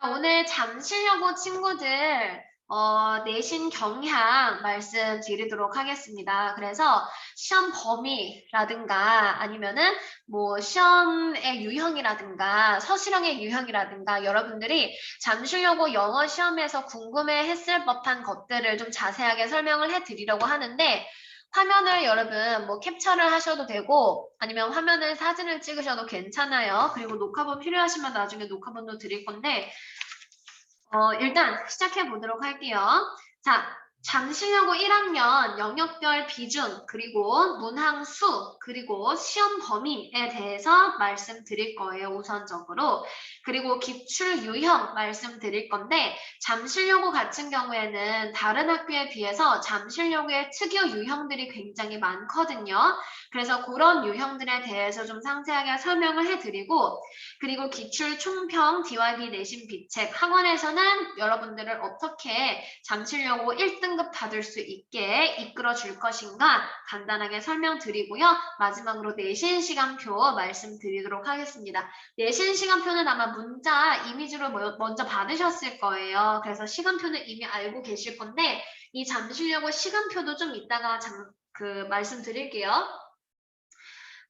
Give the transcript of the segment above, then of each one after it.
오늘 잠시려고 친구들 내신 경향 말씀드리도록 하겠습니다. 그래서 시험 범위라든가 아니면은 뭐 시험의 유형이라든가 서술형의 유형이라든가 여러분들이 잠시려고 영어 시험에서 궁금해했을 법한 것들을 좀 자세하게 설명을 해드리려고 하는데 화면을 여러분 뭐 캡처를 하셔도 되고 아니면 화면을 사진을 찍으셔도 괜찮아요. 그리고 녹화본 필요하시면 나중에 녹화본도 드릴 건데 일단 시작해 보도록 할게요. 자, 잠시려고 1학년 영역별 비중, 그리고 문항수, 그리고 시험 범위에 대해서 말씀드릴 거예요, 우선적으로. 그리고 기출 유형 말씀드릴 건데, 잠시려고 같은 경우에는 다른 학교에 비해서 잠시려고의 특유 유형들이 굉장히 많거든요. 그래서 그런 유형들에 대해서 좀 상세하게 설명을 해드리고, 그리고 기출 총평 DYB 내신 비책 학원에서는 여러분들을 어떻게 잠시려고 1등급 받을 수 있게 이끌어 줄 것인가 간단하게 설명드리고요. 마지막으로 내신 시간표 말씀드리도록 하겠습니다. 내신 시간표는 아마 문자 이미지로 먼저 받으셨을 거예요. 그래서 시간표는 이미 알고 계실 건데 이 잠시려고 시간표도 좀 이따가 말씀드릴게요.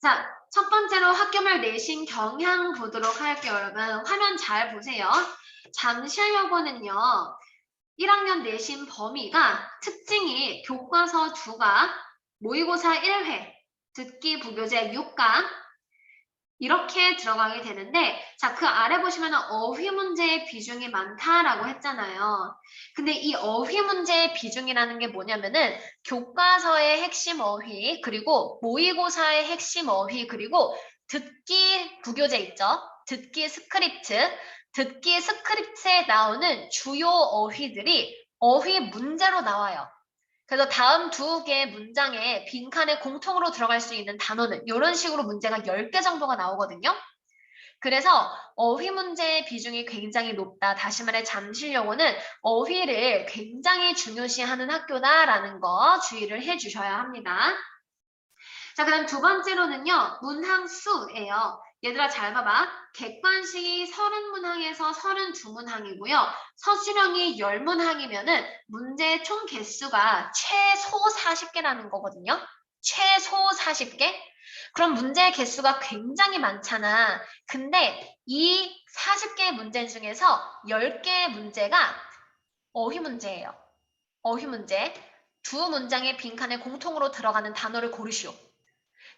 자, 첫 번째로 학교별 내신 경향 보도록 할게요, 여러분. 화면 잘 보세요. 잠실여고는요, 1학년 내신 범위가 특징이 교과서 2가, 모의고사 1회, 듣기 부교재 6강, 이렇게 들어가게 되는데 자, 그 아래 보시면 어휘 문제의 비중이 많다라고 했잖아요. 근데 이 어휘 문제의 비중이라는 게 뭐냐면은 교과서의 핵심 어휘 그리고 모의고사의 핵심 어휘 그리고 듣기 부교재 있죠. 듣기 스크립트에 나오는 주요 어휘들이 어휘 문제로 나와요. 그래서 다음 두 개의 문장에 빈칸에 공통으로 들어갈 수 있는 단어는 이런 식으로 문제가 10개 정도가 나오거든요. 그래서 어휘 문제의 비중이 굉장히 높다. 다시 말해 잠실여고는 어휘를 굉장히 중요시하는 학교다라는 거 주의를 해주셔야 합니다. 자, 그다음 두 번째로는요. 문항수예요. 얘들아 잘 봐봐. 객관식이 30문항에서 32문항이고요. 서술형이 10문항이면은 문제 총 개수가 최소 40개라는 거거든요. 최소 40개? 그럼 문제의 개수가 굉장히 많잖아. 근데 이 40개의 문제 중에서 10개의 문제가 어휘 문제예요. 어휘 문제. 두 문장의 빈칸에 공통으로 들어가는 단어를 고르시오.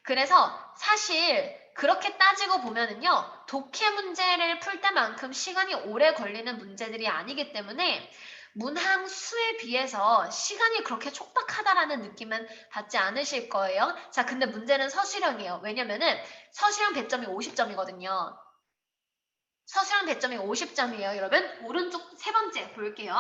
그래서 사실 그렇게 따지고 보면은요, 독해 문제를 풀 때만큼 시간이 오래 걸리는 문제들이 아니기 때문에 문항 수에 비해서 시간이 그렇게 촉박하다라는 느낌은 받지 않으실 거예요. 자, 근데 문제는 서술형이에요. 왜냐면은 서술형 배점이 50점이거든요. 서술형 배점이 50점이에요, 여러분. 오른쪽 세 번째 볼게요.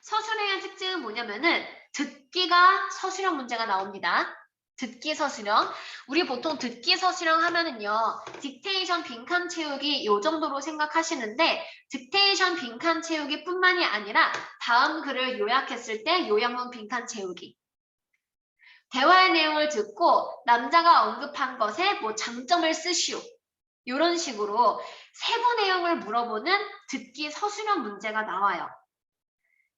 서술형의 특징은 뭐냐면은 듣기가 서술형 문제가 나옵니다. 듣기 서술형. 우리 보통 듣기 서술형 하면은요. 딕테이션 빈칸 채우기 요 정도로 생각하시는데 딕테이션 빈칸 채우기 뿐만이 아니라 다음 글을 요약했을 때 요약문 빈칸 채우기. 대화의 내용을 듣고 남자가 언급한 것에 뭐 장점을 쓰시오. 이런 식으로 세부 내용을 물어보는 듣기 서술형 문제가 나와요.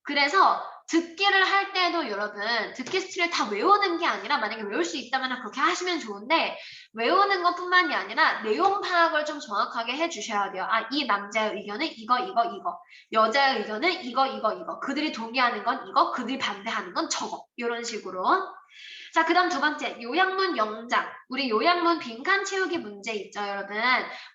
그래서 듣기를 할 때도 여러분 듣기 스킬을 다 외우는 게 아니라 만약에 외울 수 있다면 그렇게 하시면 좋은데 외우는 것뿐만이 아니라 내용 파악을 좀 정확하게 해주셔야 돼요. 아, 이 남자의 의견은 이거. 여자의 의견은 이거. 그들이 동의하는 건 이거, 그들이 반대하는 건 저거. 이런 식으로. 자, 그 다음 두 번째, 요약문 영작. 우리 요약문 빈칸 채우기 문제 있죠, 여러분.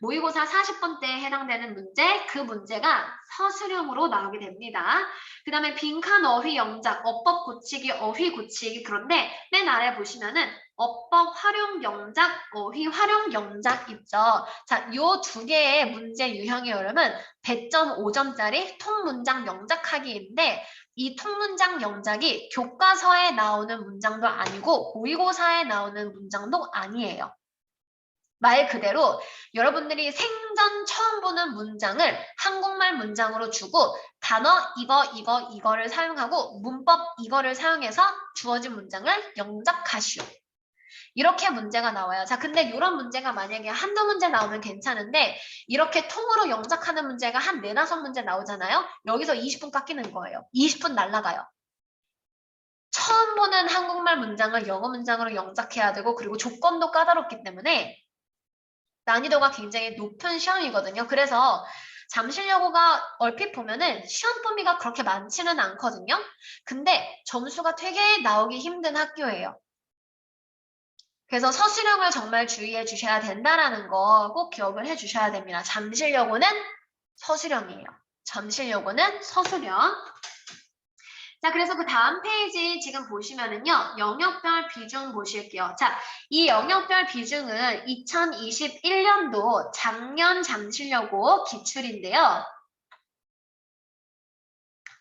모의고사 40번대에 해당되는 문제, 그 문제가 서술형으로 나오게 됩니다. 그 다음에 빈칸 어휘 영작, 어법 고치기, 어휘 고치기. 그런데 맨 아래 보시면은 어법 활용 영작, 어휘 활용 영작 있죠. 자, 요 두 개의 문제 유형이 여러분 100.5점짜리 통문장 영작하기인데 이 통문장 영작이 교과서에 나오는 문장도 아니고 모의고사에 나오는 문장도 아니에요. 말 그대로 여러분들이 생전 처음 보는 문장을 한국말 문장으로 주고 단어 이거를 사용하고 문법 이거를 사용해서 주어진 문장을 영작하시오. 이렇게 문제가 나와요. 자, 근데 이런 문제가 만약에 한두 문제 나오면 괜찮은데 이렇게 통으로 영작하는 문제가 한 4, 5문제 나오잖아요. 여기서 20분 깎이는 거예요. 20분 날라가요. 처음 보는 한국말 문장을 영어 문장으로 영작해야 되고 그리고 조건도 까다롭기 때문에 난이도가 굉장히 높은 시험이거든요. 그래서 잠실여고가 얼핏 보면은 시험 범위가 그렇게 많지는 않거든요. 근데 점수가 되게 나오기 힘든 학교예요. 그래서 서술형을 정말 주의해 주셔야 된다라는 거 꼭 기억을 해 주셔야 됩니다. 잠실여고는 서술형이에요. 잠실여고는 서술형. 자, 그래서 그 다음 페이지 지금 보시면은요, 영역별 비중 보실게요. 자, 이 영역별 비중은 2021년도 작년 잠실여고 기출인데요.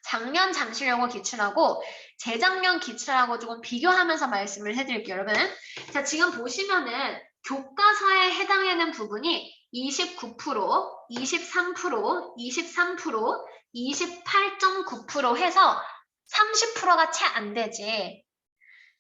작년 잠실여고 기출하고 재작년 기출하고 조금 비교하면서 말씀을 해드릴게요, 여러분. 자, 지금 보시면은 교과서에 해당하는 부분이 29%, 23%, 23%, 28.9% 해서 30%가 채 안 되지.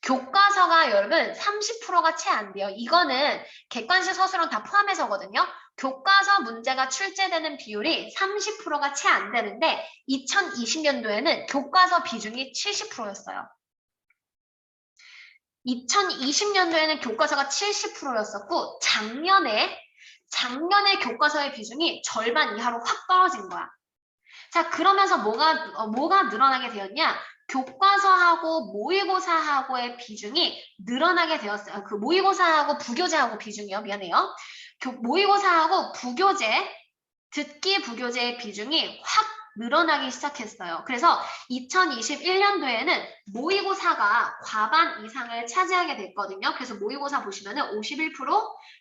교과서가 여러분 30%가 채 안 돼요. 이거는 객관식 서술은 다 포함해서거든요. 교과서 문제가 출제되는 비율이 30%가 채 안 되는데 2020년도에는 교과서 비중이 70%였어요. 2020년도에는 교과서가 70%였었고 작년에 교과서의 비중이 절반 이하로 확 떨어진 거야. 자, 그러면서 뭐가 늘어나게 되었냐? 교과서하고 모의고사하고의 비중이 늘어나게 되었어요. 그 모의고사하고 부교재하고 비중이요. 미안해요. 모의고사하고 부교재, 듣기 부교재의 비중이 확 늘어나기 시작했어요. 그래서 2021년도에는 모의고사가 과반 이상을 차지하게 됐거든요. 그래서 모의고사 보시면은 51%,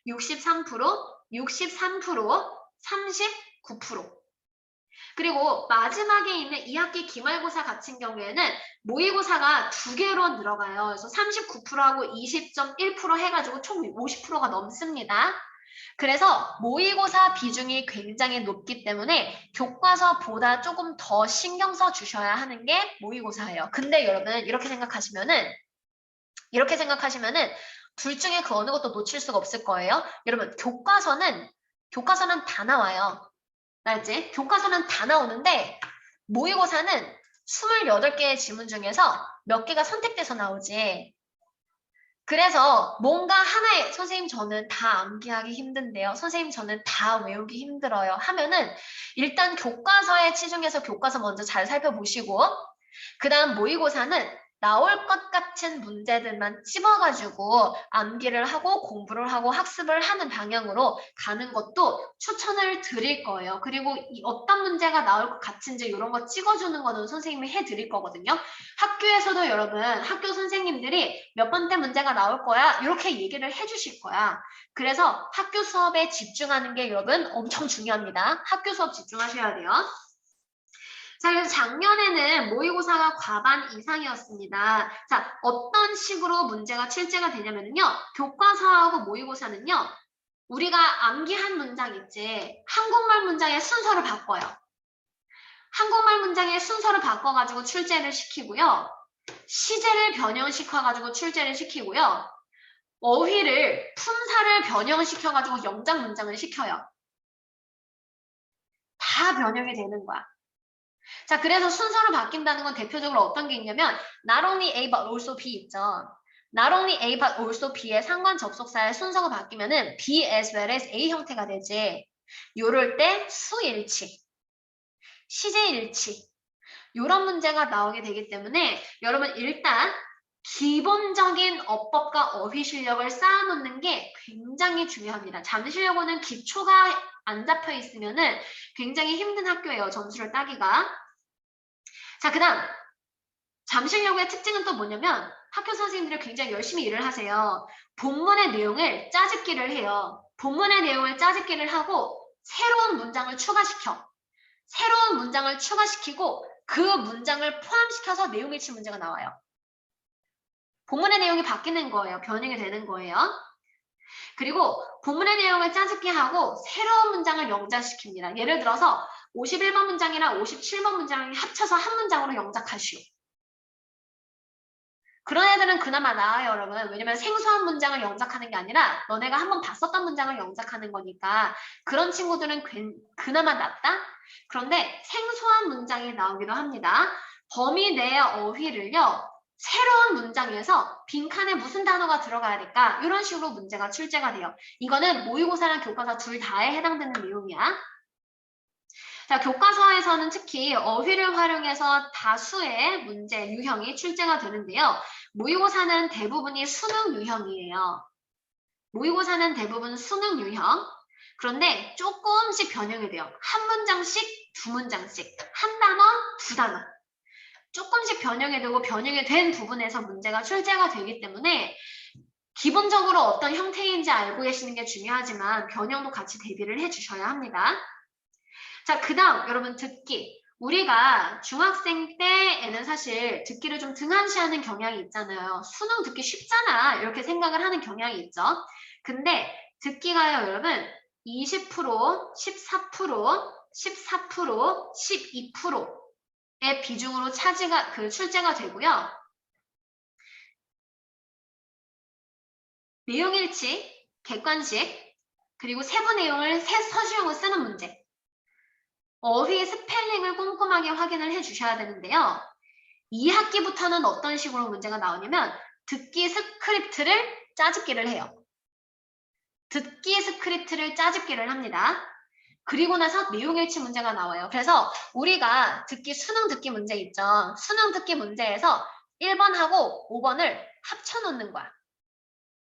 63%, 63%, 39%. 그리고 마지막에 있는 2학기 기말고사 같은 경우에는 모의고사가 2개로 늘어가요. 그래서 39%하고 20.1% 해가지고 총 50%가 넘습니다. 그래서 모의고사 비중이 굉장히 높기 때문에 교과서보다 조금 더 신경 써 주셔야 하는 게 모의고사예요. 근데 여러분 이렇게 생각하시면은 둘 중에 그 어느 것도 놓칠 수가 없을 거예요. 여러분 교과서는 다 나와요. 알지? 교과서는 다 나오는데 모의고사는 28개의 지문 중에서 몇 개가 선택돼서 나오지. 그래서 뭔가 하나에 선생님 저는 다 암기하기 힘든데요. 선생님 저는 다 외우기 힘들어요. 하면은 일단 교과서에 치중해서 교과서 먼저 잘 살펴보시고 그 다음 모의고사는 나올 것 같은 문제들만 찝어가지고 암기를 하고 공부를 하고 학습을 하는 방향으로 가는 것도 추천을 드릴 거예요. 그리고 어떤 문제가 나올 것 같은지 이런 거 찍어주는 거는 선생님이 해드릴 거거든요. 학교에서도 여러분, 학교 선생님들이 몇 번째 문제가 나올 거야 이렇게 얘기를 해주실 거야. 그래서 학교 수업에 집중하는 게 여러분 엄청 중요합니다. 학교 수업 집중하셔야 돼요. 자, 그래서 작년에는 모의고사가 과반 이상이었습니다. 자, 어떤 식으로 문제가 출제가 되냐면요. 교과서하고 모의고사는요. 우리가 암기한 문장 있지. 한국말 문장의 순서를 바꿔요. 한국말 문장의 순서를 바꿔가지고 출제를 시키고요. 시제를 변형시켜가지고 출제를 시키고요. 어휘를, 품사를 변형시켜가지고 영작 문장을 시켜요. 다 변형이 되는 거야. 자, 그래서 순서를 바뀐다는 건 대표적으로 어떤 게 있냐면 not only A but also B 있죠. not only A but also B의 상관 접속사의 순서가 바뀌면은 B as well as A 형태가 되지. 요럴 때 수일치, 시제일치 요런 문제가 나오게 되기 때문에 여러분 일단 기본적인 어법과 어휘 실력을 쌓아놓는 게 굉장히 중요합니다. 잠실여고는 기초가 안 잡혀 있으면은 굉장히 힘든 학교예요. 점수를 따기가. 자, 그 다음 잠실여고의 특징은 또 뭐냐면 학교 선생님들이 굉장히 열심히 일을 하세요. 본문의 내용을 짜집기를 해요. 본문의 내용을 짜집기를 하고 새로운 문장을 추가시켜. 새로운 문장을 추가시키고 그 문장을 포함시켜서 내용일치 문제가 나와요. 본문의 내용이 바뀌는 거예요. 변형이 되는 거예요. 그리고 본문의 내용을 짜집기 하고 새로운 문장을 영작시킵니다. 예를 들어서 51번 문장이랑 57번 문장을 합쳐서 한 문장으로 영작하시오. 그런 애들은 그나마 나아요, 여러분. 왜냐면 생소한 문장을 영작하는 게 아니라 너네가 한번 봤었던 문장을 영작하는 거니까 그런 친구들은 그나마 낫다? 그런데 생소한 문장이 나오기도 합니다. 범위 내의 어휘를요. 새로운 문장에서 빈칸에 무슨 단어가 들어가야 될까? 이런 식으로 문제가 출제가 돼요. 이거는 모의고사랑 교과서 둘 다에 해당되는 내용이야. 자, 교과서에서는 특히 어휘를 활용해서 다수의 문제 유형이 출제가 되는데요. 모의고사는 대부분이 수능 유형이에요. 모의고사는 대부분 수능 유형. 그런데 조금씩 변형이 돼요. 한 문장씩, 두 문장씩, 한 단어, 두 단어. 조금씩 변형이 되고 변형이 된 부분에서 문제가 출제가 되기 때문에 기본적으로 어떤 형태인지 알고 계시는 게 중요하지만 변형도 같이 대비를 해주셔야 합니다. 자, 그 다음 여러분 듣기. 우리가 중학생 때에는 사실 듣기를 좀 등한시하는 경향이 있잖아요. 수능 듣기 쉽잖아. 이렇게 생각을 하는 경향이 있죠. 근데 듣기가요, 여러분 20%, 14%, 14%, 12%의 비중으로 출제가 되고요. 내용일치, 객관식, 그리고 세부 내용을 서술형을 쓰는 문제. 어휘 스펠링을 꼼꼼하게 확인을 해주셔야 되는데요. 2학기부터는 어떤 식으로 문제가 나오냐면 듣기 스크립트를 짜집기를 해요. 듣기 스크립트를 짜집기를 합니다. 그리고 나서 내용일치 문제가 나와요. 그래서 우리가 수능 듣기 문제 있죠. 수능 듣기 문제에서 1번하고 5번을 합쳐놓는 거야.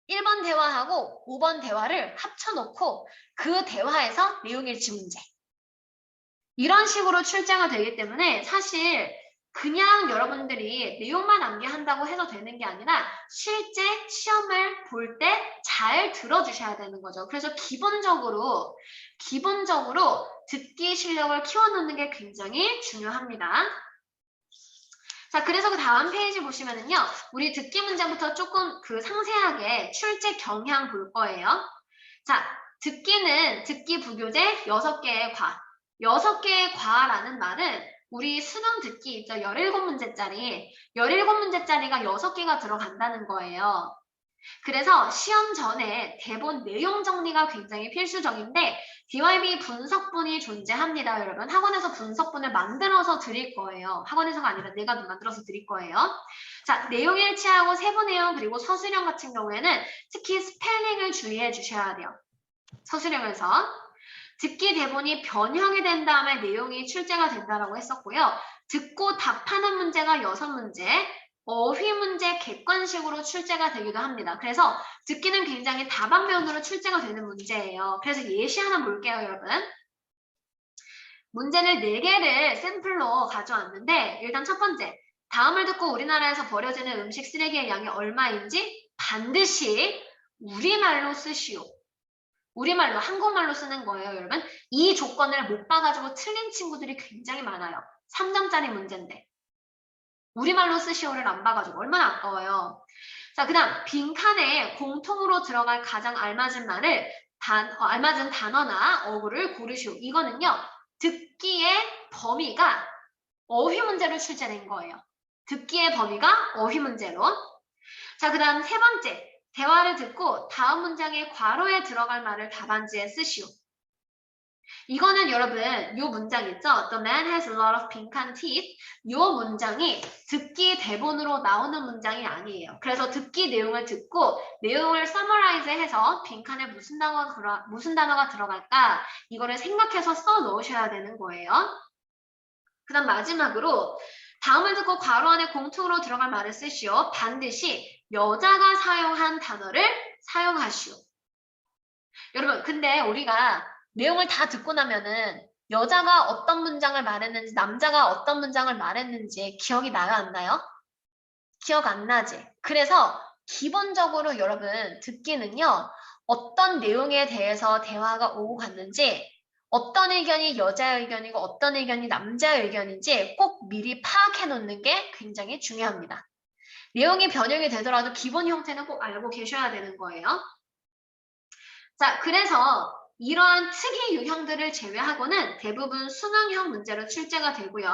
1번 대화하고 5번 대화를 합쳐놓고 그 대화에서 내용일치 문제. 이런 식으로 출제가 되기 때문에 사실 그냥 여러분들이 내용만 암기한다고 해서 되는 게 아니라 실제 시험을 볼 때 잘 들어주셔야 되는 거죠. 그래서 기본적으로 듣기 실력을 키워놓는 게 굉장히 중요합니다. 자, 그래서 그 다음 페이지 보시면은요, 우리 듣기 문제부터 조금 상세하게 출제 경향 볼 거예요. 자, 듣기는 듣기 부교재 6개의 과. 6개의 과라는 말은 우리 수능 듣기 있죠? 17문제짜리. 17문제짜리가 6개가 들어간다는 거예요. 그래서 시험 전에 대본 내용 정리가 굉장히 필수적인데 DYB 분석본이 존재합니다, 여러분. 학원에서 분석본을 만들어서 드릴 거예요. 학원에서가 아니라 내가 만들어서 드릴 거예요. 자, 내용 일치하고 세부 내용 그리고 서술형 같은 경우에는 특히 스펠링을 주의해 주셔야 돼요. 서술형에서. 듣기 대본이 변형이 된 다음에 내용이 출제가 된다라고 했었고요. 듣고 답하는 문제가 6문제, 어휘 문제 객관식으로 출제가 되기도 합니다. 그래서 듣기는 굉장히 다방면으로 출제가 되는 문제예요. 그래서 예시 하나 볼게요, 여러분. 문제를 4개를 샘플로 가져왔는데 일단 첫 번째, 다음을 듣고 우리나라에서 버려지는 음식 쓰레기의 양이 얼마인지 반드시 우리말로 쓰시오. 우리말로, 한국말로 쓰는 거예요, 여러분. 이 조건을 못 봐가지고 틀린 친구들이 굉장히 많아요. 3점짜리 문제인데. 우리말로 쓰시오를 안 봐가지고 얼마나 아까워요. 자, 그 다음 빈칸에 공통으로 들어갈 가장 알맞은 알맞은 단어나 어구를 고르시오. 이거는요. 듣기의 범위가 어휘 문제로 출제된 거예요. 듣기의 범위가 어휘 문제로. 자, 그 다음 세 번째. 대화를 듣고 다음 문장의 괄호에 들어갈 말을 답안지에 쓰시오. 이거는 여러분 이 문장 있죠? The man has a lot of 빈칸 teeth. 이 문장이 듣기 대본으로 나오는 문장이 아니에요. 그래서 듣기 내용을 듣고 내용을 summarize 해서 빈칸에 무슨 단어가 들어갈까 이거를 생각해서 써 넣으셔야 되는 거예요. 그 다음 마지막으로 다음을 듣고 괄호 안에 공통으로 들어갈 말을 쓰시오. 반드시 여자가 사용한 단어를 사용하시오. 여러분 근데 우리가 내용을 다 듣고 나면은 여자가 어떤 문장을 말했는지 남자가 어떤 문장을 말했는지 기억이 나요 안 나요? 기억 안 나지? 그래서 기본적으로 여러분 듣기는요 어떤 내용에 대해서 대화가 오고 갔는지 어떤 의견이 여자의 의견이고 어떤 의견이 남자의 의견인지 꼭 미리 파악해 놓는 게 굉장히 중요합니다. 내용이 변형이 되더라도 기본 형태는 꼭 알고 계셔야 되는 거예요. 자, 그래서 이러한 특이 유형들을 제외하고는 대부분 수능형 문제로 출제가 되고요.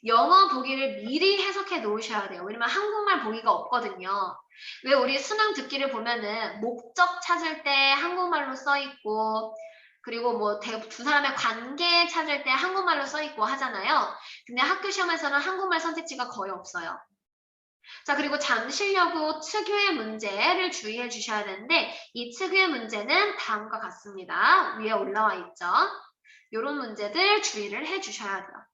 영어 보기를 미리 해석해 놓으셔야 돼요. 왜냐면 한국말 보기가 없거든요. 왜 우리 수능 듣기를 보면은 목적 찾을 때 한국말로 써 있고 그리고 뭐 두 사람의 관계 찾을 때 한국말로 써 있고 하잖아요. 근데 학교 시험에서는 한국말 선택지가 거의 없어요. 자, 그리고 잠실여고 특유의 문제를 주의해 주셔야 되는데 이 특유의 문제는 다음과 같습니다. 위에 올라와 있죠. 이런 문제들 주의를 해 주셔야 돼요.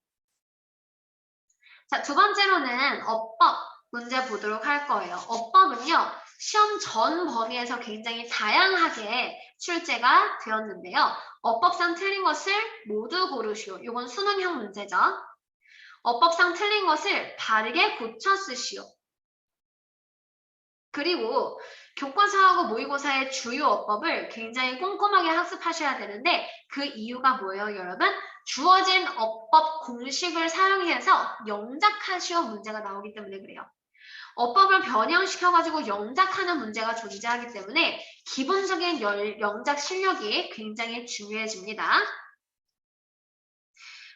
자, 두 번째로는 어법 문제 보도록 할 거예요. 어법은요, 시험 전 범위에서 굉장히 다양하게 출제가 되었는데요. 어법상 틀린 것을 모두 고르시오. 이건 수능형 문제죠. 어법상 틀린 것을 바르게 고쳐 쓰시오. 그리고 교과서하고 모의고사의 주요 어법을 굉장히 꼼꼼하게 학습하셔야 되는데 그 이유가 뭐예요, 여러분? 주어진 어법 공식을 사용해서 영작하시오 문제가 나오기 때문에 그래요. 어법을 변형시켜가지고 영작하는 문제가 존재하기 때문에 기본적인 영작 실력이 굉장히 중요해집니다.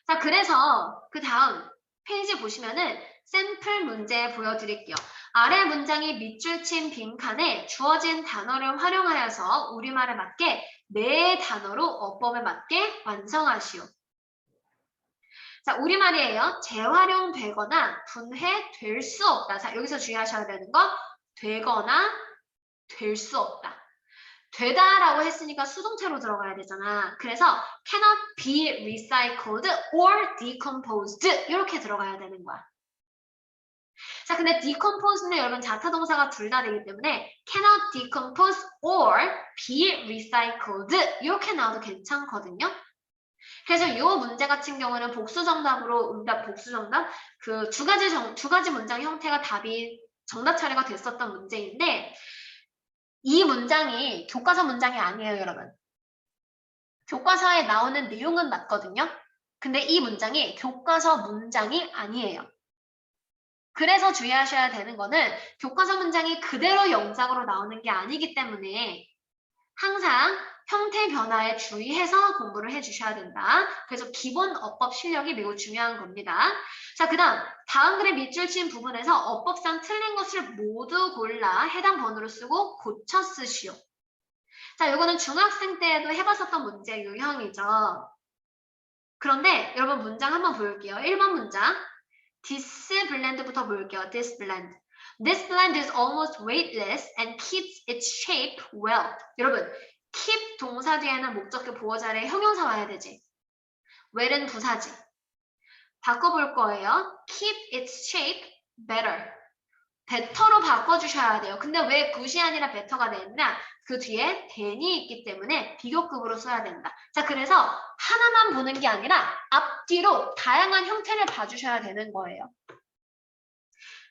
자, 그래서 그 다음 페이지 보시면은 샘플 문제 보여드릴게요. 아래 문장이 밑줄 친 빈칸에 주어진 단어를 활용하여서 우리말에 맞게 네 단어로 어법에 맞게 완성하시오. 자, 우리말이에요. 재활용되거나 분해될 수 없다. 자, 여기서 주의하셔야 되는 거 되거나 될 수 없다. 되다라고 했으니까 수동태로 들어가야 되잖아. 그래서 cannot be recycled or decomposed 이렇게 들어가야 되는 거야. 자, 근데 decompose는 여러분 자타동사가 둘 다 되기 때문에 cannot decompose or be recycled 이렇게 나와도 괜찮거든요. 그래서 이 문제 같은 경우는 복수정답으로 복수정답 그 두 가지 문장 형태가 답이 정답 처리가 됐었던 문제인데 이 문장이 교과서 문장이 아니에요, 여러분. 교과서에 나오는 내용은 맞거든요. 근데 이 문장이 교과서 문장이 아니에요. 그래서 주의하셔야 되는 거는 교과서 문장이 그대로 영작으로 나오는 게 아니기 때문에 항상 형태 변화에 주의해서 공부를 해주셔야 된다. 그래서 기본 어법 실력이 매우 중요한 겁니다. 자, 그 다음 글의 밑줄 친 부분에서 어법상 틀린 것을 모두 골라 해당 번호를 쓰고 고쳐 쓰시오. 자, 이거는 중학생 때에도 해봤었던 문제 유형이죠. 그런데 여러분 문장 한번 볼게요. 1번 문장. This blend부터 볼게요. This blend. This blend is almost weightless and keeps its shape well. 여러분, keep 동사 뒤에는 목적격 보어자리에 형용사 와야 되지. well은 부사지. 바꿔볼 거예요. keep its shape better. better로 바꿔주셔야 돼요. 근데 왜 good이 아니라 better가 되느냐? 그 뒤에 than이 있기 때문에 비교급으로 써야 된다. 자, 그래서 하나만 보는 게 아니라 앞뒤로 다양한 형태를 봐주셔야 되는 거예요.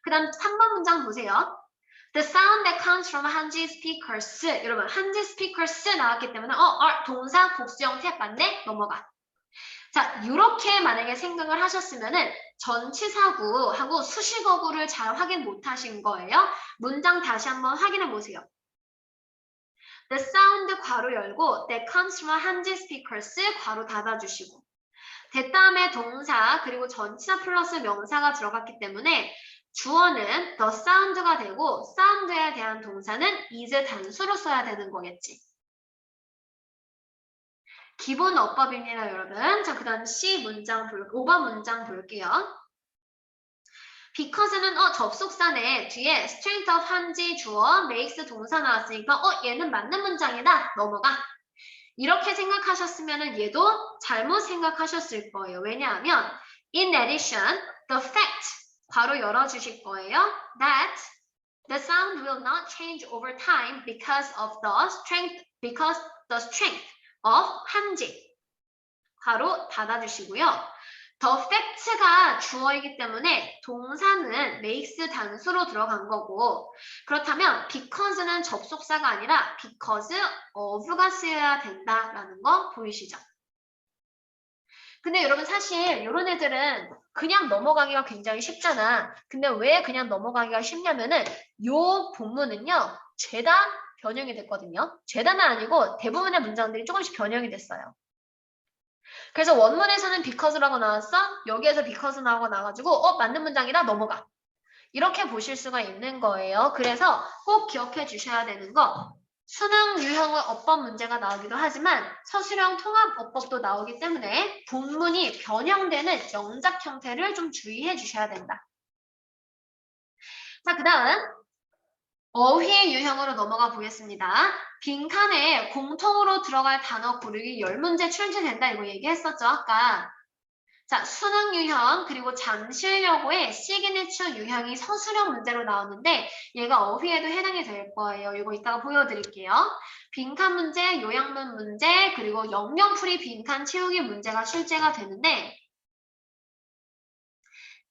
그 다음 3번 문장 보세요. The sound that comes from 한지 speakers. 여러분, 한지 speakers 나왔기 때문에 동사 복수 형태 맞네? 넘어가. 자, 이렇게 만약에 생각을 하셨으면은 전치사구하고 수식어구를 잘 확인 못 하신 거예요. 문장 다시 한번 확인해 보세요. The sound 괄호 열고 that comes from 한지 speakers 괄호 닫아주시고 that 다음에 동사 그리고 전치사 플러스 명사가 들어갔기 때문에 주어는 the sound가 되고 sound에 대한 동사는 is 단수로 써야 되는 거겠지. 기본 어법입니다, 여러분. 자, 그 다음 C 문장 5번 문장 볼게요. Because는 접속사네. 뒤에 strength of 한지 주어, makes 동사 나왔으니까 얘는 맞는 문장이다. 넘어가. 이렇게 생각하셨으면 얘도 잘못 생각하셨을 거예요. 왜냐하면 in addition, the fact 괄호 열어주실 거예요. That the sound will not change over time because the strength of 한지 괄호 닫아주시고요. The fact가 주어이기 때문에 동사는 makes 단수로 들어간 거고 그렇다면 because는 접속사가 아니라 because of가 쓰여야 된다라는 거 보이시죠? 근데 여러분 사실 이런 애들은 그냥 넘어가기가 굉장히 쉽잖아. 근데 왜 그냥 넘어가기가 쉽냐면은 요 본문은요. 죄다 변형이 됐거든요. 죄다는 아니고 대부분의 문장들이 조금씩 변형이 됐어요. 그래서 원문에서는 because라고 나왔어. 여기에서 because 나오고 나가지고 맞는 문장이다 넘어가. 이렇게 보실 수가 있는 거예요. 그래서 꼭 기억해 주셔야 되는 거. 수능 유형의 어법 문제가 나오기도 하지만 서술형 통합 어법도 나오기 때문에 본문이 변형되는 영작 형태를 좀 주의해 주셔야 된다. 자, 그 다음 어휘 유형으로 넘어가 보겠습니다. 빈칸에 공통으로 들어갈 단어 고르기 10문제 출제된다 이거 얘기했었죠 아까. 자, 수능 유형 그리고 잠실여고의 시그니처 유형이 서술형 문제로 나오는데 얘가 어휘에도 해당이 될 거예요. 이거 이따가 보여드릴게요. 빈칸 문제, 요약문 문제, 그리고 영영풀이 빈칸 채우기 문제가 출제가 되는데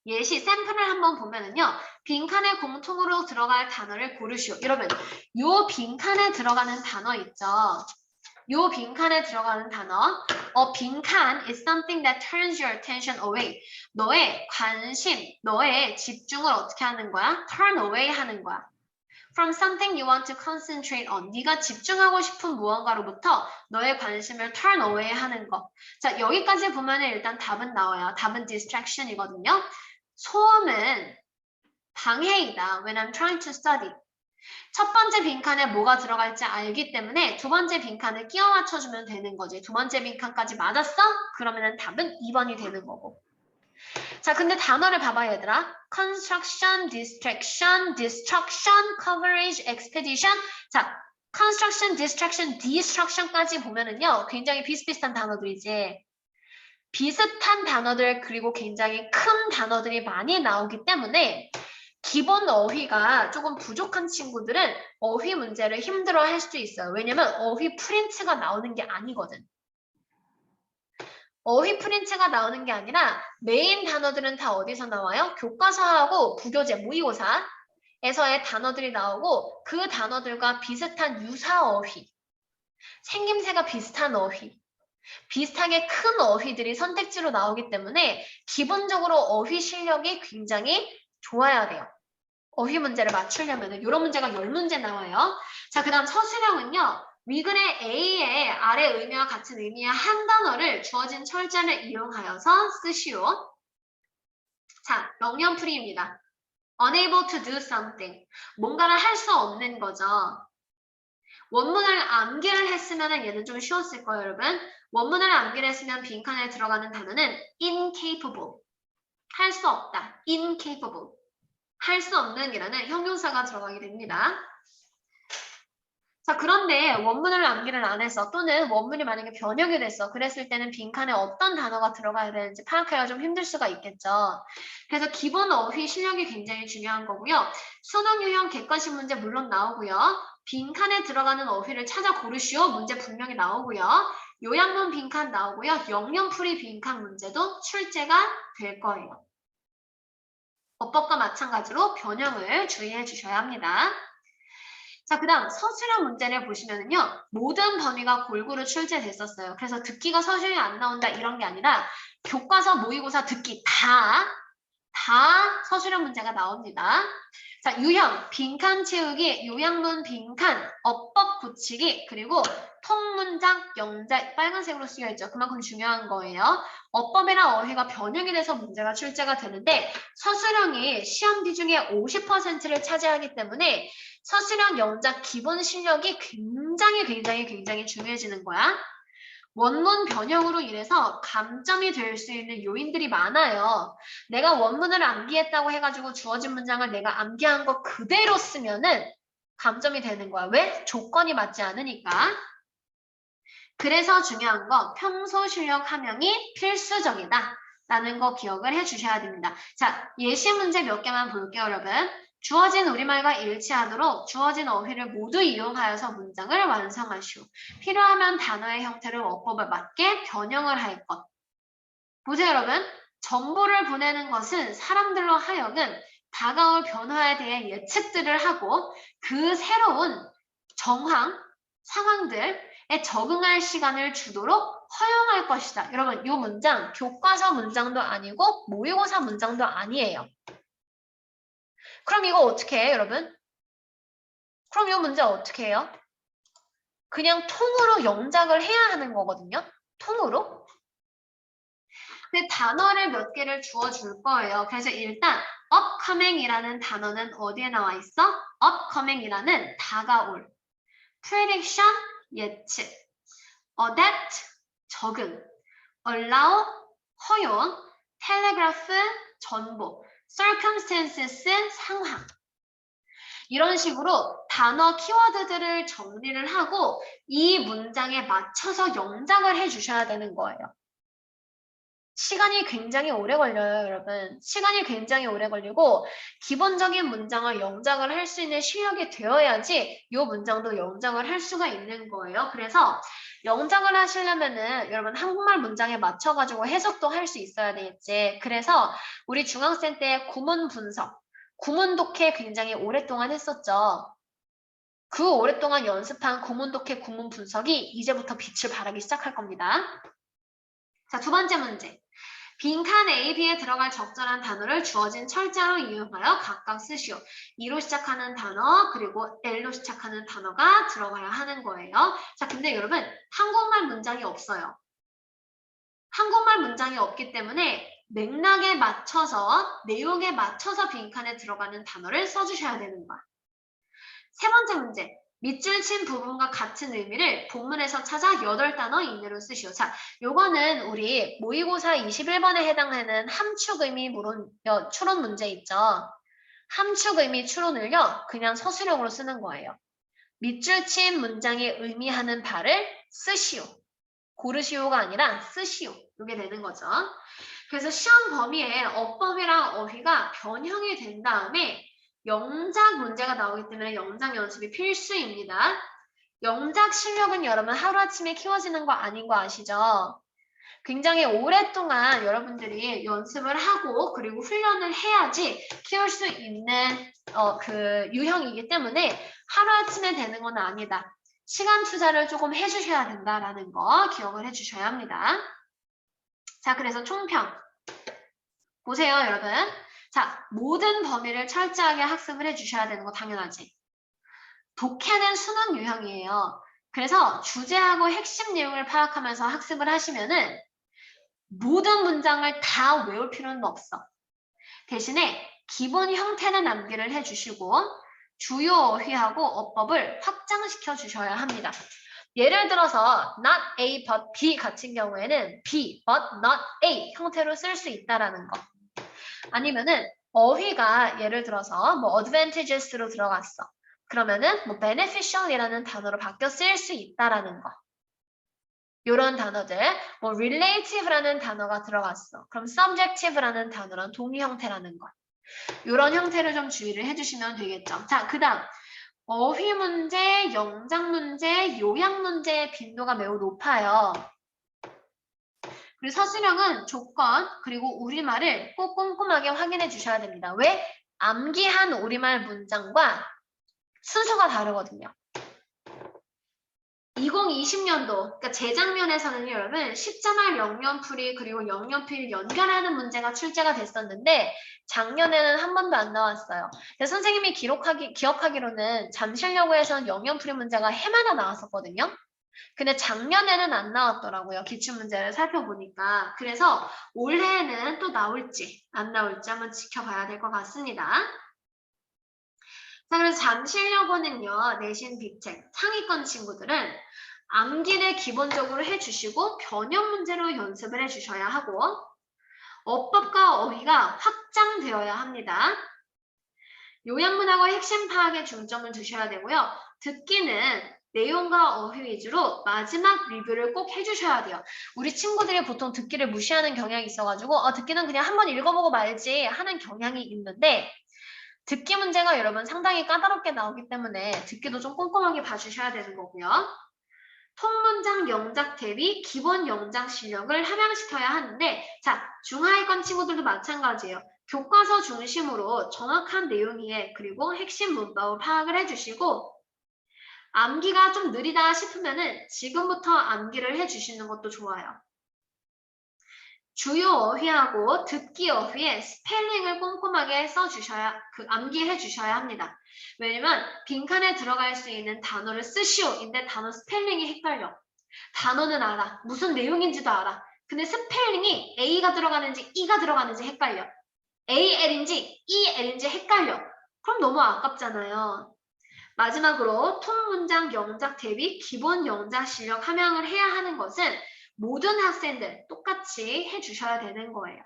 예시 샘플을 한번 보면은요. 빈칸에 공통으로 들어갈 단어를 고르시오. 여러분, 요 빈칸에 들어가는 단어 있죠. 요 빈칸에 들어가는 단어 빈칸 is something that turns your attention away. 너의 관심, 너의 집중을 어떻게 하는 거야? turn away 하는 거야. From something you want to concentrate on. 네가 집중하고 싶은 무언가로부터 너의 관심을 turn away 하는 거. 자, 여기까지 보면은 일단 답은 나와요. 답은 distraction이거든요. 소음은 방해이다. When I'm trying to study. 첫 번째 빈칸에 뭐가 들어갈지 알기 때문에 두 번째 빈칸을 끼워 맞춰주면 되는 거지. 두 번째 빈칸까지 맞았어? 그러면은 답은 2번이 되는 거고. 자, 근데 단어를 봐봐 얘들아. construction, distraction, destruction, coverage, expedition. 자, construction, distraction, destruction까지 보면은요. 굉장히 비슷비슷한 단어들이지. 비슷한 단어들 그리고 굉장히 큰 단어들이 많이 나오기 때문에 기본 어휘가 조금 부족한 친구들은 어휘 문제를 힘들어 할 수도 있어요. 왜냐면 어휘 프린트가 나오는 게 아니거든. 어휘 프린트가 나오는 게 아니라 메인 단어들은 다 어디서 나와요? 교과서하고 부교재 모의고사에서의 단어들이 나오고 그 단어들과 비슷한 유사 어휘, 생김새가 비슷한 어휘, 비슷하게 큰 어휘들이 선택지로 나오기 때문에 기본적으로 어휘 실력이 굉장히 좋아야 돼요. 어휘 문제를 맞추려면 이런 문제가 10문제 나와요. 자, 그 다음 서술형은요. 위글의 A의 아래 의미와 같은 의미의 한 단어를 주어진 철자를 이용하여서 쓰시오. 자, 영영풀이입니다. unable to do something. 뭔가를 할 수 없는 거죠. 원문을 암기를 했으면 얘는 좀 쉬웠을 거예요, 여러분. 원문을 암기를 했으면 빈칸에 들어가는 단어는 incapable. 할 수 없다. incapable. 할 수 없는 이라는 형용사가 들어가게 됩니다. 자, 그런데 원문을 암기를 안 해서 또는 원문이 만약에 변형이 됐어. 그랬을 때는 빈칸에 어떤 단어가 들어가야 되는지 파악하기가 좀 힘들 수가 있겠죠. 그래서 기본 어휘 실력이 굉장히 중요한 거고요. 수능 유형 객관식 문제 물론 나오고요. 빈칸에 들어가는 어휘를 찾아 고르시오. 문제 분명히 나오고요. 요약문 빈칸 나오고요. 영영풀이 빈칸 문제도 출제가 될 거예요. 어법과 마찬가지로 변형을 주의해 주셔야 합니다. 자, 그 다음 서술형 문제를 보시면은요. 모든 범위가 골고루 출제됐었어요. 그래서 듣기가 서술형이 안 나온다 이런 게 아니라 교과서 모의고사 듣기 다 서술형 문제가 나옵니다. 자, 유형, 빈칸 채우기, 요약문 빈칸, 어법 고치기, 그리고 통문장, 영작, 빨간색으로 쓰여 있죠. 그만큼 중요한 거예요. 어법이랑 어휘가 변형이 돼서 문제가 출제가 되는데 서술형이 시험 비중의 50%를 차지하기 때문에 서술형 영작 기본 실력이 굉장히 중요해지는 거야. 원문 변형으로 인해서 감점이 될 수 있는 요인들이 많아요. 내가 원문을 암기했다고 해가지고 주어진 문장을 내가 암기한 거 그대로 쓰면은 감점이 되는 거야. 왜? 조건이 맞지 않으니까. 그래서 중요한 거 평소 실력 함양이 필수적이다. 라는 거 기억을 해주셔야 됩니다. 자, 예시 문제 몇 개만 볼게요, 여러분. 주어진 우리말과 일치하도록 주어진 어휘를 모두 이용하여서 문장을 완성하시오. 필요하면 단어의 형태를 어법에 맞게 변형을 할 것. 보세요, 여러분. 정보를 보내는 것은 사람들로 하여금 다가올 변화에 대해 예측들을 하고 그 새로운 정황, 상황들에 적응할 시간을 주도록 허용할 것이다. 여러분, 이 문장 교과서 문장도 아니고 모의고사 문장도 아니에요. 그럼 이거 어떻게 해요, 여러분? 그럼 이 문제 어떻게 해요? 그냥 통으로 영작을 해야 하는 거거든요. 통으로. 그 단어를 몇 개를 주어줄 거예요. 그래서 일단 upcoming이라는 단어는 어디에 나와 있어? upcoming이라는 다가올, prediction 예측, adapt 적응, allow 허용, telegraph 전보, circumstances 상황. 이런 식으로 단어 키워드들을 정리를 하고 이 문장에 맞춰서 영작을 해주셔야 되는 거예요. 시간이 굉장히 오래 걸려요, 여러분. 시간이 굉장히 오래 걸리고 기본적인 문장을 영작을 할 수 있는 실력이 되어야지 이 문장도 영작을 할 수가 있는 거예요. 그래서 영작을 하시려면은 여러분 한국말 문장에 맞춰가지고 해석도 할 수 있어야 되겠지. 그래서 우리 중학생 때 구문 분석, 구문 독해 굉장히 오랫동안 했었죠. 그 오랫동안 연습한 구문 독해, 구문 분석이 이제부터 빛을 발하기 시작할 겁니다. 자, 두 번째 문제. 빈칸 A, B에 들어갈 적절한 단어를 주어진 철자로 이용하여 각각 쓰시오. E로 시작하는 단어 그리고 L로 시작하는 단어가 들어가야 하는 거예요. 자, 근데 여러분 한국말 문장이 없어요. 한국말 문장이 없기 때문에 맥락에 맞춰서 내용에 맞춰서 빈칸에 들어가는 단어를 써주셔야 되는 거야. 세 번째 문제. 밑줄 친 부분과 같은 의미를 본문에서 찾아 8단어 이내로 쓰시오. 자, 요거는 우리 모의고사 21번에 해당하는 함축 의미 추론 문제 있죠. 함축 의미 추론을요, 그냥 서술형으로 쓰는 거예요. 밑줄 친 문장이 의미하는 바를 쓰시오. 고르시오가 아니라 쓰시오. 이게 되는 거죠. 그래서 시험 범위에 어법이랑 어휘가 변형이 된 다음에 영작 문제가 나오기 때문에 영작 연습이 필수입니다. 영작 실력은 여러분 하루아침에 키워지는 거 아닌 거 아시죠? 굉장히 오랫동안 여러분들이 연습을 하고 그리고 훈련을 해야지 키울 수 있는 그 유형이기 때문에 하루아침에 되는 건 아니다. 시간 투자를 조금 해주셔야 된다라는 거 기억을 해주셔야 합니다. 자, 그래서 총평. 보세요, 여러분. 자, 모든 범위를 철저하게 학습을 해주셔야 되는 거 당연하지. 독해는 수능 유형이에요. 그래서 주제하고 핵심 내용을 파악하면서 학습을 하시면은 모든 문장을 다 외울 필요는 없어. 대신에 기본 형태는 암기를 해주시고 주요 어휘하고 어법을 확장시켜 주셔야 합니다. 예를 들어서 not A but B 같은 경우에는 B but not A 형태로 쓸 수 있다라는 거. 아니면은 어휘가 예를 들어서 뭐 advantageous로 들어갔어. 그러면은 뭐 beneficial이라는 단어로 바뀌어 쓰일 수 있다라는 거. 요런 단어들, 뭐 relative라는 단어가 들어갔어. 그럼 subjective라는 단어랑 동의 형태라는 거. 요런 형태를 좀 주의를 해주시면 되겠죠. 자, 그 다음 어휘 문제, 영작 문제, 요약 문제의 빈도가 매우 높아요. 그리고 서술형은 조건 그리고 우리말을 꼭 꼼꼼하게 확인해 주셔야 됩니다. 왜? 암기한 우리말 문장과 순서가 다르거든요. 2020년도, 그러니까 재작년에서는 여러분 10자말 영연풀이 그리고 영연필 연결하는 문제가 출제가 됐었는데 작년에는 한 번도 안 나왔어요. 그래서 선생님이 기억하기로는 잠실여고에서는 영연풀이 문제가 해마다 나왔었거든요. 근데 작년에는 안 나왔더라고요. 기출문제를 살펴보니까. 그래서 올해는 또 나올지 안 나올지 한번 지켜봐야 될 것 같습니다. 자, 그래서 잠실여고는요. 내신 빅책 상위권 친구들은 암기를 기본적으로 해주시고 변형 문제로 연습을 해주셔야 하고 어법과 어휘가 확장되어야 합니다. 요약문하고 핵심 파악에 중점을 두셔야 되고요. 듣기는 내용과 어휘 위주로 마지막 리뷰를 꼭 해주셔야 돼요. 우리 친구들이 보통 듣기를 무시하는 경향이 있어가지고 듣기는 그냥 한번 읽어보고 말지 하는 경향이 있는데 듣기 문제가 여러분 상당히 까다롭게 나오기 때문에 듣기도 좀 꼼꼼하게 봐주셔야 되는 거고요. 통문장 영작 대비 기본 영작 실력을 함양시켜야 하는데 자, 중하위권 친구들도 마찬가지예요. 교과서 중심으로 정확한 내용이에 그리고 핵심 문법을 파악을 해주시고 암기가 좀 느리다 싶으면은 지금부터 암기를 해주시는 것도 좋아요. 주요 어휘하고 듣기 어휘에 스펠링을 꼼꼼하게 써주셔야, 암기해 주셔야 합니다. 왜냐면 빈칸에 들어갈 수 있는 단어를 쓰시오인데 단어 스펠링이 헷갈려. 단어는 알아. 무슨 내용인지도 알아. 근데 스펠링이 선생님이 A가 들어가는지 E가 들어가는지 헷갈려. AL인지 EL인지 헷갈려. 그럼 너무 아깝잖아요. 마지막으로 통문장 영작 대비 기본 영작 실력 함양을 해야 하는 것은 모든 학생들 똑같이 해주셔야 되는 거예요.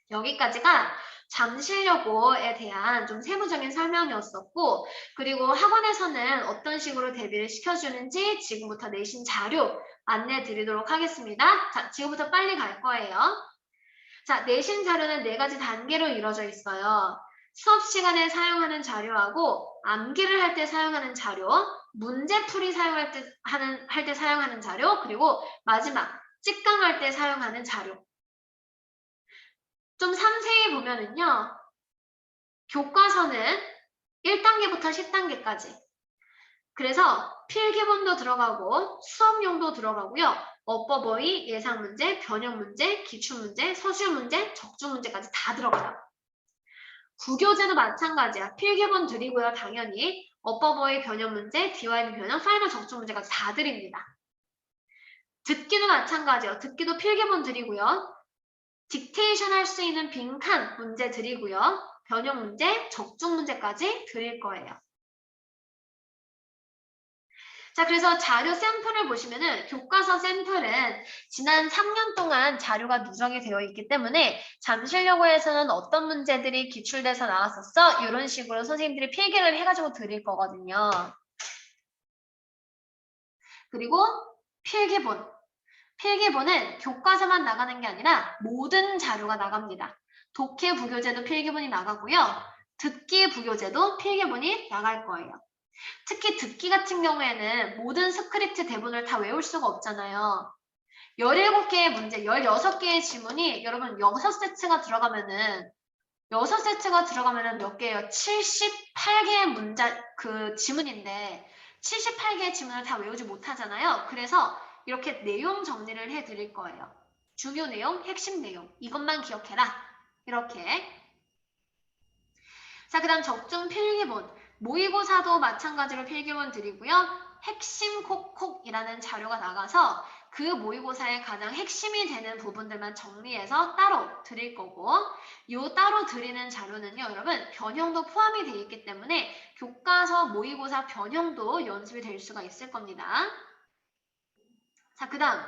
여기까지가 잠실여고에 대한 좀 세부적인 설명이었었고, 그리고 학원에서는 어떤 식으로 대비를 시켜주는지 지금부터 내신 자료 안내 드리도록 하겠습니다. 자, 지금부터 빨리 갈 거예요. 자, 내신 자료는 4가지 단계로 이루어져 있어요. 수업 시간에 사용하는 자료하고 암기를 할 때 사용하는 자료, 문제풀이 사용할 때 사용하는 자료, 그리고 마지막 찍강할 때 사용하는 자료. 좀 상세히 보면은요. 교과서는 1단계부터 10단계까지. 그래서 필기본도 들어가고 수업용도 들어가고요. 어법어휘, 예상문제, 변형문제, 기출문제, 서술문제, 적중문제까지 다 들어가요. 구교재도 마찬가지야. 필기본 드리고요. 당연히 어법어휘, 변형문제, DYB 변형, 파이널 적중문제까지 다 드립니다. 듣기도 마찬가지예요. 듣기도 필기본 드리고요. 딕테이션 할 수 있는 빈칸 문제 드리고요. 변형 문제, 적중 문제까지 드릴 거예요. 자, 그래서 자료 샘플을 보시면은 교과서 샘플은 지난 3년 동안 자료가 누적이 되어 있기 때문에 잠실여고에서는 어떤 문제들이 기출돼서 나왔었어? 이런 식으로 선생님들이 필기를 해가지고 드릴 거거든요. 그리고 필기본. 필기본은 교과서만 나가는 게 아니라 모든 자료가 나갑니다. 독해 부교재도 필기본이 나가고요. 듣기 부교재도 필기본이 나갈 거예요. 특히 듣기 같은 경우에는 모든 스크립트 대본을 다 외울 수가 없잖아요. 17개의 문제, 16개의 지문이 여러분 6세트가 들어가면은 6세트가 들어가면은 몇 개예요? 78개의 지문인데 78개의 지문을 다 외우지 못하잖아요. 그래서 이렇게 내용 정리를 해드릴 거예요. 중요 내용, 핵심 내용 이것만 기억해라. 이렇게. 자, 그 다음 적중 필기본. 모의고사도 마찬가지로 필기본 드리고요. 핵심 콕콕이라는 자료가 나가서 그 모의고사의 가장 핵심이 되는 부분들만 정리해서 따로 드릴 거고, 요 따로 드리는 자료는요, 여러분 변형도 포함이 되어 있기 때문에 교과서 모의고사 변형도 연습이 될 수가 있을 겁니다. 자, 그 다음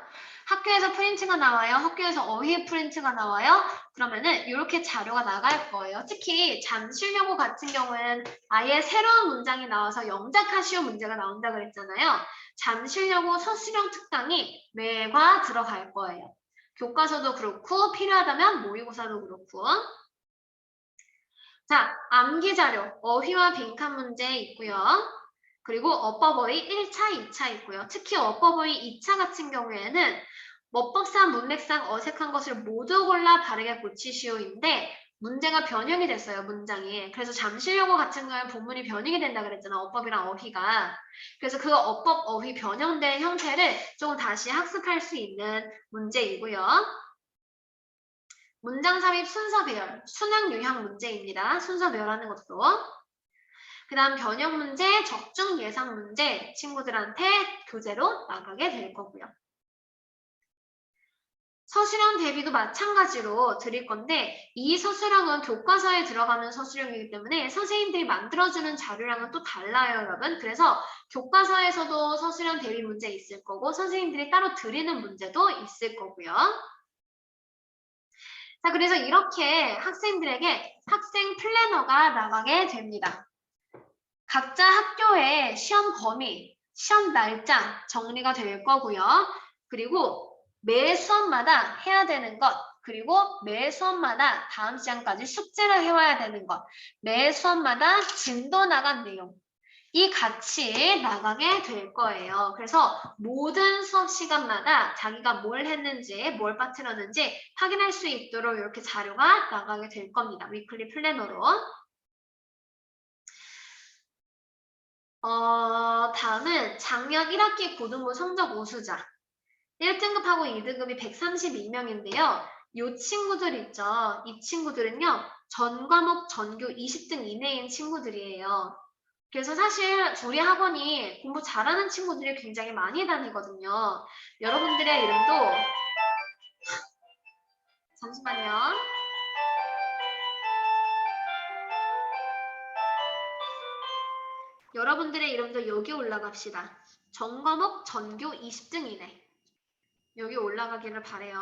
학교에서 프린트가 나와요. 학교에서 어휘 프린트가 나와요. 그러면은 이렇게 자료가 나갈 거예요. 특히 잠실여고 같은 경우에는 아예 새로운 문장이 나와서 영작하시오 문제가 나온다 그랬잖아요. 잠실여고 서술형 특강이 매과 들어갈 거예요. 교과서도 그렇고 필요하다면 모의고사도 그렇고. 자, 암기 자료, 어휘와 빈칸 문제 있고요. 그리고 어법어휘 1차, 2차 있고요. 특히 어법어휘 2차 같은 경우에는 문법상, 문맥상 어색한 것을 모두 골라 바르게 고치시오인데 문제가 변형이 됐어요, 문장이. 그래서 잠실여고 같은 경우에는 본문이 변형이 된다 그랬잖아, 어법이랑 어휘가. 그래서 그 어법, 어휘 변형된 형태를 조금 다시 학습할 수 있는 문제이고요. 문장 삽입 순서 배열, 수능 유형 문제입니다. 순서 배열하는 것도. 그 다음 변형 문제, 적중 예상 문제 친구들한테 교재로 나가게 될 거고요. 서술형 대비도 마찬가지로 드릴 건데 이 서술형은 교과서에 들어가는 서술형이기 때문에 선생님들이 만들어주는 자료랑은 또 달라요, 여러분. 그래서 교과서에서도 서술형 대비 문제 있을 거고 선생님들이 따로 드리는 문제도 있을 거고요. 자, 그래서 이렇게 학생들에게 학생 플래너가 나가게 됩니다. 각자 학교의 시험 범위, 시험 날짜 정리가 될 거고요. 그리고 매 수업마다 해야 되는 것, 그리고 매 수업마다 다음 시간까지 숙제를 해와야 되는 것, 매 수업마다 진도 나간 내용, 이 같이 나가게 될 거예요. 그래서 모든 수업 시간마다 자기가 뭘 했는지, 뭘 빠뜨렸는지 확인할 수 있도록 이렇게 자료가 나가게 될 겁니다. 위클리 플래너로. 다음은 작년 1학기 고등부 성적 우수자. 1등급하고 2등급이 132명인데요. 이 친구들 있죠. 이 친구들은요. 전 과목 전교 20등 이내인 친구들이에요. 그래서 사실 우리 학원이 공부 잘하는 친구들이 굉장히 많이 다니거든요. 여러분들의 이름도 잠시만요. 여러분들의 이름도 여기 올라갑시다. 전과목 전교 20등 이내. 여기 올라가기를 바래요.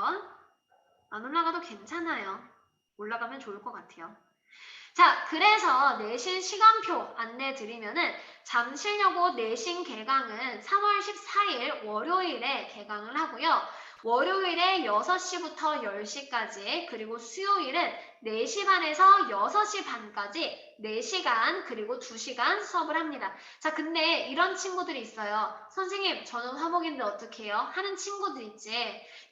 안 올라가도 괜찮아요. 올라가면 좋을 것 같아요. 자, 그래서 내신 시간표 안내 드리면은 잠실여고 내신 개강은 3월 14일 월요일에 개강을 하고요. 월요일에 6시부터 10시까지 그리고 수요일은 4시 반에서 6시 반까지 4시간 그리고 2시간 수업을 합니다. 자, 근데 이런 친구들이 있어요. 선생님, 저는 화목인데 어떻게 해요? 하는 친구들 있지.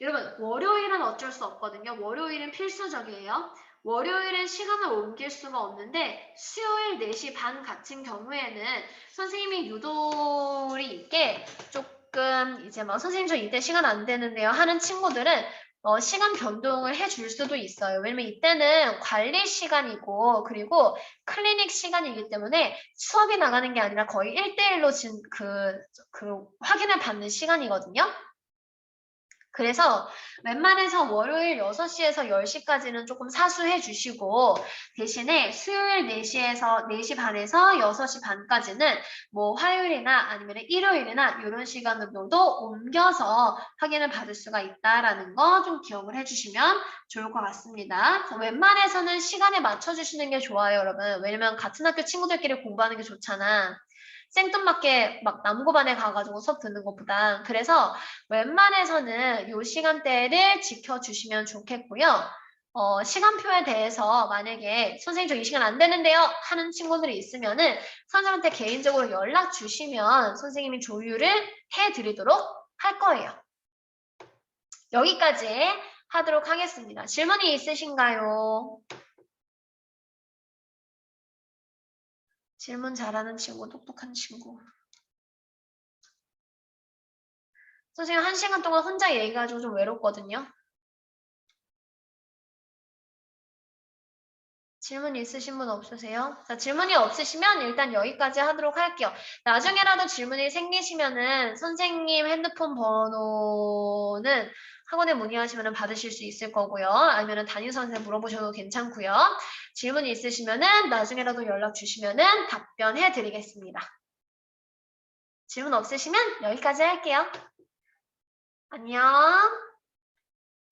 여러분, 월요일은 어쩔 수 없거든요. 월요일은 필수적이에요. 월요일은 시간을 옮길 수가 없는데 수요일 4시 반 같은 경우에는 선생님이 유도리 있게 조금 이제 막 선생님 저 이때 시간 안 되는데요 하는 친구들은 시간 변동을 해줄 수도 있어요. 왜냐면 이때는 관리 시간이고 그리고 클리닉 시간이기 때문에 수업이 나가는 게 아니라 거의 1대1로 그 확인을 받는 시간이거든요. 그래서 웬만해서 월요일 6시에서 10시까지는 조금 사수해 주시고 대신에 수요일 4시에서 4시 반에서 6시 반까지는 뭐 화요일이나 아니면 일요일이나 이런 시간으로도 옮겨서 확인을 받을 수가 있다라는 거 좀 기억을 해주시면 좋을 것 같습니다. 웬만해서는 시간에 맞춰주시는 게 좋아요, 여러분. 왜냐면 같은 학교 친구들끼리 공부하는 게 좋잖아. 생뚱맞게 막 남고반에 가가지고 수업 듣는 것보다. 그래서 웬만해서는 이 시간대를 지켜주시면 좋겠고요. 시간표에 대해서 만약에 선생님 저 이 시간 안 되는데요 하는 친구들이 있으면은 선생님한테 개인적으로 연락 주시면 선생님이 조율을 해드리도록 할 거예요. 여기까지 하도록 하겠습니다. 질문이 있으신가요? 질문 잘하는 친구, 똑똑한 친구. 선생님 1시간 동안 혼자 얘기해가지고 좀 외롭거든요. 질문 있으신 분 없으세요? 자, 질문이 없으시면 일단 여기까지 하도록 할게요. 나중에라도 질문이 생기시면은 선생님 핸드폰 번호는 학원에 문의하시면 받으실 수 있을 거고요. 아니면 담임선생님 물어보셔도 괜찮고요. 질문이 있으시면은 나중에라도 연락 주시면은 답변해 드리겠습니다. 질문 없으시면 여기까지 할게요. 안녕.